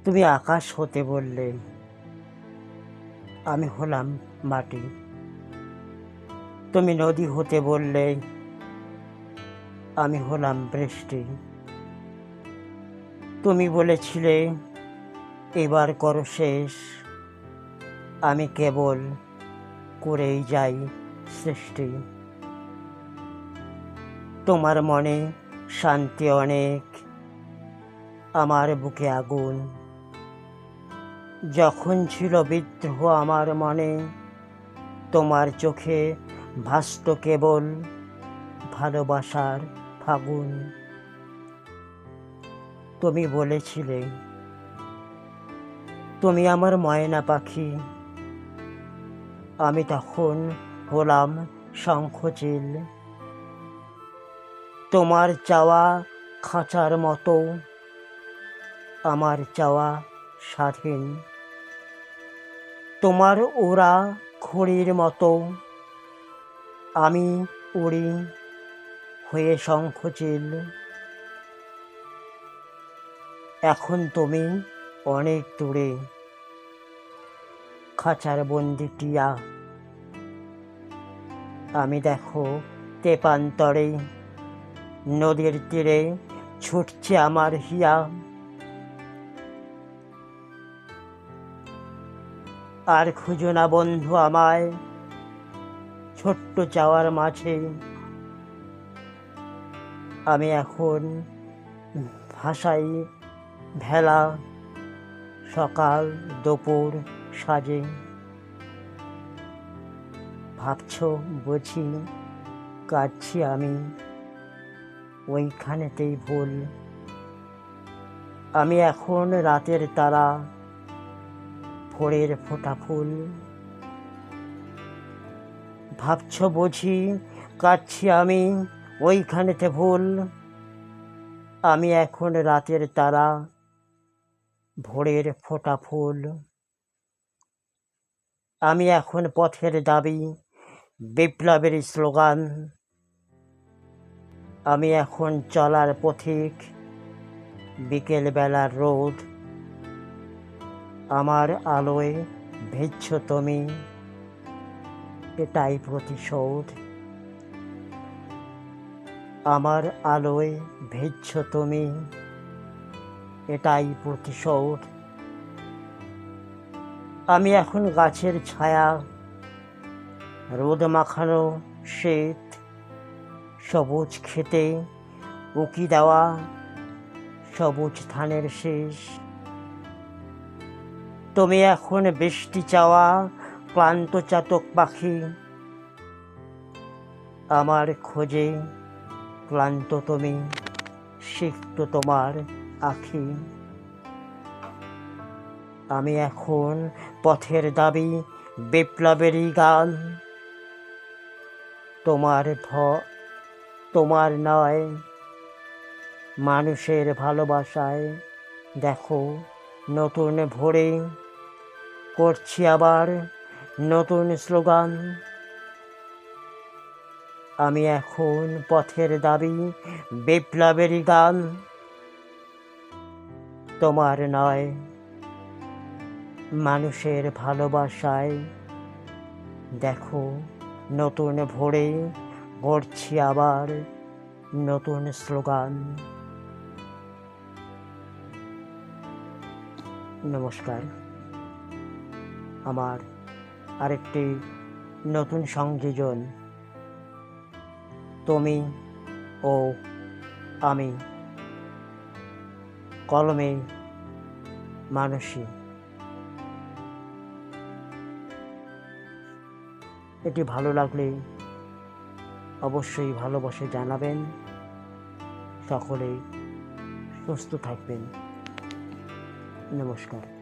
তুমি আকাশ হতে বললে, আমি হলাম মাটি। তুমি নদী হতে বললে, আমি হলাম বৃষ্টি। তুমি বলেছিলে এবার করো শেষ, আমি কেবল করেই যাই সৃষ্টি। তোমার মনে শান্তি অনেক, আমার বুকে আগুন। যখন ছিল বিদ্রোহ আমার মনে, তোমার চোখে ভাসত কেবল ভালোবাসার ফাগুন। তুমি বলেছিলে তুমি আমার ময়না পাখি, আমি তখন হলাম শঙ্খচিল। তোমার চাওয়া খাঁচার মতো, আমার চাওয়া স্বাধীন। তোমার ওরা ঘড়ির মতো, আমি উড়ি হয়ে শঙ্খচিল। এখন তুমি অনেক দূরে, খাঁচার বন্দি টিয়া। আমি দেখো তেপান্তরে, নদীর তীরে ছুটছে আমার হিয়া। আর খুঁজো না বন্ধু আমায় ছোট্ট চাওয়ার মাঝে। আমি এখন ভাষাই ভেলা, সকাল দুপুর সাজে। ভাবছো বুঝি কাঁদছি আমি, ওইখানেতেই ভুল। আমি এখন রাতের তারা, ভোরের ফোঁটা ফুল। ভাবছো বুঝি কাঁদছি আমি, ওইখানেতে ভুল। আমি এখন রাতের তারা, ভোরের ফোঁটা ফুল। আমি এখন পথের দাবি, বিপ্লবের স্লোগান। আমি এখন চলার পথিক, বিকেলবেলার রোদ। আমার আলোয় ভিজছো তুমি, এটাই প্রতিশোধ। আমার আলোয় ভিজছো তুমি, এটাই প্রতিশোধ। আমি এখন গাছের ছায়া, রোদ মাখানো শীত। সবুজ খেতে উকি দেওয়া, সবুজ ধানের শেষ। তুমি এখন বৃষ্টি চাওয়া ক্লান্ত চাতক পাখি, আমার খোঁজে ক্লান্ত তুমি, সিক্ত তোমার আখি। আমি এখন পথের দাবি, বিপ্লবেরই গান। তোমার নয়, মানুষের ভালোবাসায় দেখো নতুন ভোরে করছি আবার নতুন স্লোগান। আমি এখন পথের দাবি, বিপ্লবেরই গান। তোমার নয়, মানুষের ভালোবাসায় দেখো নতুন ভোরে গড়ছি আবার নতুন স্লোগান। নমস্কার। আমার আরেকটি নতুন সংযোজন, তুমি ও আমি, কলমে মানসী। এটি ভালো লাগলে অবশ্যই ভালোবাসে জানাবেন। সকলেই সুস্থ থাকবেন। নমস্কার।